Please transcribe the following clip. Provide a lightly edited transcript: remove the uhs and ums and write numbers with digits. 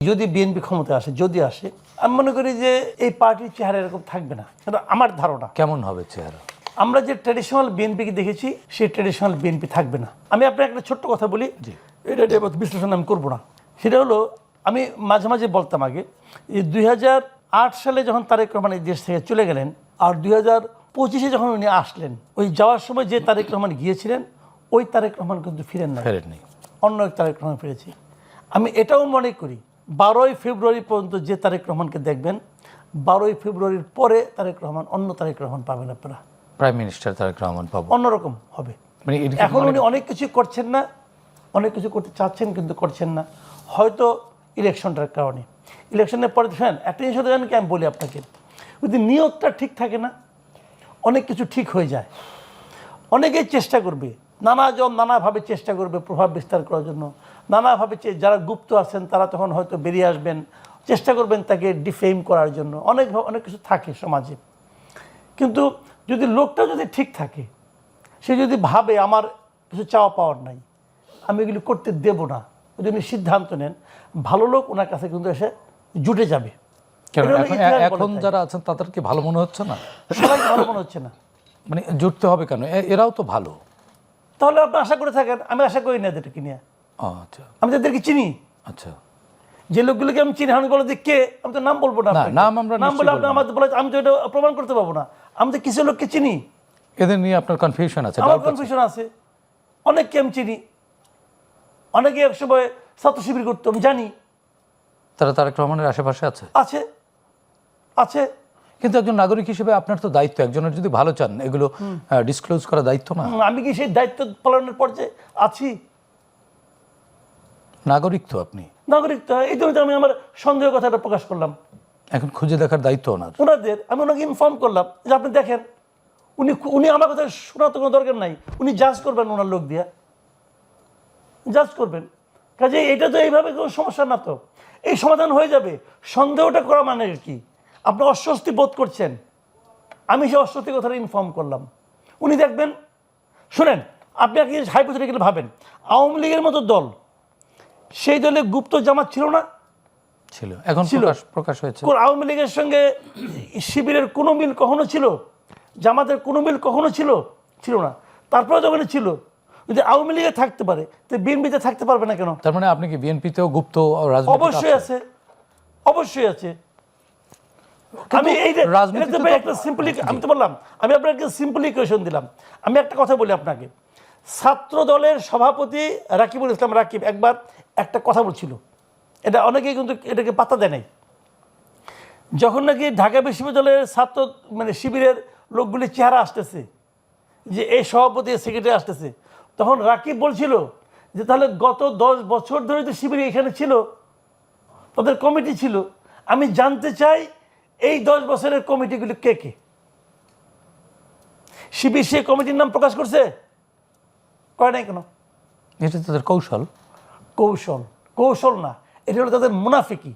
যদি বিএনপি ক্ষমতায় আসে, যদি আসে, আমি মনে করি যে এই পার্টির চেহারা এরকম থাকবে না। এটা আমার ধারণা। কেমন হবে চেহারা? আমরা যে ট্র্যাডিশনাল বিএনপিকে দেখেছি সেই ট্র্যাডিশনাল বিএনপি থাকবে না। আমি আপনাকে একটা ছোট্ট কথা বলি, এটা বিশ্লেষণ আমি করবো না। সেটা হলো, আমি মাঝে মাঝে বলতাম আগে যে 2008 সালে যখন তারেক রহমান এই দেশ থেকে চলে গেলেন, আর 2025-এ যখন উনি আসলেন, ওই যাওয়ার সময় যে তারেক রহমান গিয়েছিলেন ওই তারেক রহমান কিন্তু ফেরেননি, অন্য এক তারেক রহমান ফিরেছি। আমি এটাও মনে করি 12ই ফেব্রুয়ারি পর্যন্ত যে তারেক রহমানকে দেখবেন, 12ই ফেব্রুয়ারির পরে তারেক রহমান, অন্য তারেক রহমান পাবেন আপনারা। প্রাইম মিনিস্টার তারেক রহমান পাবো, অন্যরকম হবে। এখন উনি অনেক কিছু করছেন না, অনেক কিছু করতে চাচ্ছেন কিন্তু করছেন না, হয়তো ইলেকশনটার কারণে। ইলেকশনের পরে দেখেন একটা জিনিস হতে জানেন কি, আমি বলি আপনাকে, যদি নিয়তটা ঠিক থাকে না, অনেক কিছু ঠিক হয়ে যায়। অনেকেই চেষ্টা করবে, নানাভাবে চেষ্টা করবে প্রভাব বিস্তার করার জন্য, নানাভাবে যারা গুপ্ত আছেন তারা তখন হয়তো বেরিয়ে আসবেন, চেষ্টা করবেন তাকে ডিফেম করার জন্য। অনেক কিছু থাকে সমাজে। কিন্তু যদি লোকটা যদি ঠিক থাকে, সে যদি ভাবে আমার কিছু চাওয়া পাওয়ার নাই, আমি এগুলি করতে দেব না, যদি উনি সিদ্ধান্ত নেন, ভালো লোক ওনার কাছে কিন্তু এসে জুটে যাবে। এখন যারা আছেন তাদেরকে ভালো মনে হচ্ছে না, সবাইকে ভালো মনে হচ্ছে না। মানে জুটতে হবে কেন? এরাও তো ভালো। তাহলে আপনি আশা করে থাকেন, আমি আশা করি না এদেরকে নিয়ে। আচ্ছা, আমি তাদেরকে চিনি। আচ্ছা, যে লোকগুলোকে আমি চিনি, আমি বলে যে কে, আমি তো নাম বলবো না, নাম বলে আপনি আমাদের বলে আমি তো এটা প্রমাণ করতে পারবো না। আমি তো কিছু লোককে চিনি। এদের নিয়ে আপনার কনফিউশন আছে? আমার কনফিউশন আছে। অনেককে আমি চিনি, অনেকে একসময় ছাত্র শিবির করতো, আমি জানি। তারা তারেক রহমানের আশেপাশে আছে আছে আছে কিন্তু একজন নাগরিক হিসেবে আপনার তো দায়িত্ব, একজনের যদি ভালো চান এগুলো ডিসক্লোজ করা দায়িত্ব না? আমি কি সেই দায়িত্ব পালনের পর্যায়ে আছি? নাগরিক তো আপনি, নাগরিক তো, এই জন্য আমি আমার সন্দেহ কথাটা প্রকাশ করলাম। এখন খুঁজে দেখার দায়িত্ব ওনাদের। আমি ওনাকে ইনফর্ম করলাম যে আপনি দেখেন, উনি আমার কথা শোনার তো কোনো দরকার নাই, উনি জাজ করবেন, ওনার লোক দিয়া জাজ করবেন। কাজে এটা তো এইভাবে কোনো সমস্যা না, তো এই সমাধান হয়ে যাবে। সন্দেহটা করা মানে কি? আপনি অস্বস্তি বোধ করছেন, আমি সেই অস্বস্তি কথাটা ইনফর্ম করলাম, উনি দেখবেন। শুনেন, আপনি কি হাইপোথেটিক্যালি ভাবেন, আওয়ামী লীগের মতো দল, সেই দলে গুপ্ত জামাত ছিল না? ছিল, এখন প্রকাশ হয়েছে। আওয়ামী লীগের সঙ্গে শিবিরের কোনো মিল কখনো ছিল? জামাতের কোনো মিল কখনো ছিল? ছিল না। তারপরে যখন ছিল, যদি আওয়ামী লীগে থাকতে পারে তো বিএনপিতে থাকতে পারবে না কেন? তার মানে আপনি কি বিএনপিতেও গুপ্ত রাজনীতি? অবশ্যই আছে, অবশ্যই আছে। আমি আমি তো বললাম, আমি আপনাকে সিম্পলি কোয়েশন দিলাম। আমি একটা কথা বলি আপনাকে, ছাত্র দলের সভাপতি রাকিবুল ইসলাম রাকিব একবার একটা কথা বলছিল, এটা অনেকেই কিন্তু এটাকে পাত্তা দেয় নাই। যখন নাকি ঢাকা বিশ্ববিদ্যালয়ের ছাত্র মানে শিবিরের লোকগুলি চেহারা আসতেছে, যে এই সভাপতি সেক্রেটারি আসতেছে, তখন রাকিব বলছিল যে তাহলে গত 10 বছর ধরে তো শিবির এখানে ছিল, তাদের কমিটি ছিল, আমি জানতে চাই এই 10 বছরের কমিটিগুলি কে কে? শিবির সেই কমিটির নাম প্রকাশ করছে? করে নাই কেন? এটা তাদের কৌশল। কৌশল না, এটা হলো তাদের মুনাফিকি।